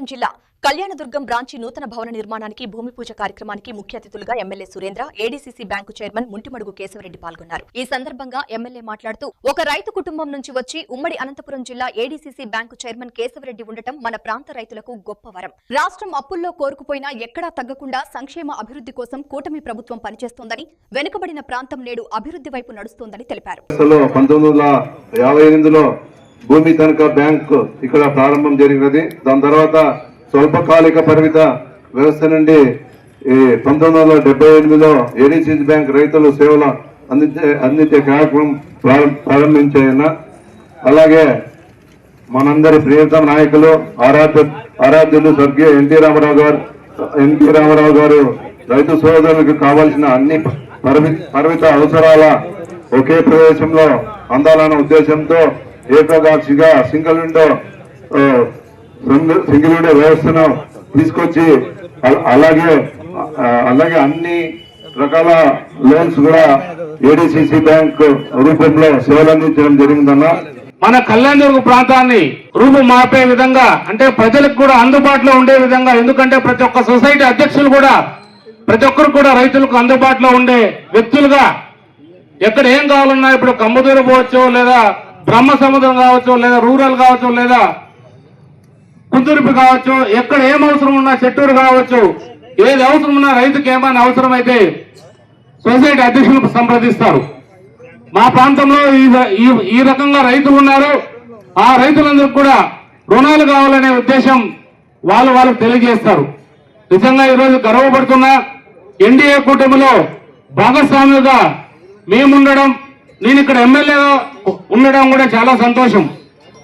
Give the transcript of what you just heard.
అనంతపురం జిల్లా కళ్యాణదుర్గం బ్రాంచి నూతన భవన నిర్మాణానికి భూమి పూజ కార్యక్రమానికి ముఖ్య అతిథులుగా MLA Surendra, ADCC bank chairman Muntimadugu Keshava Reddy పాల్గొన్నారు. ఈ సందర్భంగా ఎమ్మెల్యే మాట్లాడుతూ, ఒక రైతు కుటుంబం నుంచి వచ్చి ఉమ్మడి అనంతపురం జిల్లా ఏడీసీసీ బ్యాంకు చైర్మన్ కేశవరెడ్డి ఉండటం మన ప్రాంత రైతులకు గొప్ప వరం. రాష్ట్రం అప్పుల్లో కోరుకుపోయినా ఎక్కడా తగ్గకుండా సంక్షేమ అభివృద్ధి కోసం కూటమి ప్రభుత్వం పనిచేస్తోందని, వెనుకబడిన ప్రాంతం నేడు అభివృద్ధి వైపు నడుస్తోందని తెలిపారు. 1958లో భూమి తనఖా బ్యాంక్ ఇక్కడ ప్రారంభం జరిగినది. దాని తర్వాత స్వల్పకాలిక పరిమిత వ్యవస్థ నుండి 1978లో ఏడీసీసీ బ్యాంక్ రైతులు సేవలు అందించే కార్యక్రమం ప్రారంభించాయన్న. అలాగే మనందరి ప్రియతమ నాయకులు ఆరాధ్యులు స్వర్గీయ ఎన్టీ రామారావు గారు రైతు సోదరులకు కావాల్సిన అన్ని పరిమిత అవసరాల ఒకే ప్రదేశంలో అందాలన్న ఉద్దేశంతో ఏకగాక్షిగా సింగిల్ విండో వ్యవస్థను తీసుకొచ్చి అలాగే అన్ని రకాల లోన్స్ కూడా ఏడీసీసీ బ్యాంక్ రూపంలో సేవలు అందించడం జరిగిందన్న. మన కళ్యాణదుర్గ ప్రాంతాన్ని రూపు మార్పే విధంగా, అంటే ప్రజలకు కూడా అందుబాటులో ఉండే విధంగా, ఎందుకంటే ప్రతి ఒక్క సొసైటీ అధ్యక్షులు కూడా ప్రతి ఒక్కరు కూడా రైతులకు అందుబాటులో ఉండే వ్యక్తులుగా, ఎక్కడ ఏం కావాలన్నా ఇప్పుడు కమ్మదూరు పోవచ్చు, లేదా బ్రహ్మ సముద్రం కావచ్చు, లేదా రూరల్ కావచ్చు, లేదా కుందురుపు కావచ్చు, ఎక్కడ ఏం అవసరం ఉన్నా చెట్టూరు కావచ్చు, ఏది అవసరం ఉన్నా రైతుకి ఏమైనా అవసరం అయితే సొసైటీ అధ్యక్షులు సంప్రదిస్తారు. మా ప్రాంతంలో ఈ రకంగా రైతులు ఉన్నారు. ఆ రైతులందరికీ కూడా రుణాలు కావాలనే ఉద్దేశం వాళ్ళకు తెలియజేస్తారు. నిజంగా ఈరోజు గర్వపడుతున్నా, ఎన్డీఏ కూటమిలో భాగస్వాములుగా మేముండడం, నేను ఇక్కడ ఎమ్మెల్యేగా ఉండడం కూడా చాలా సంతోషం.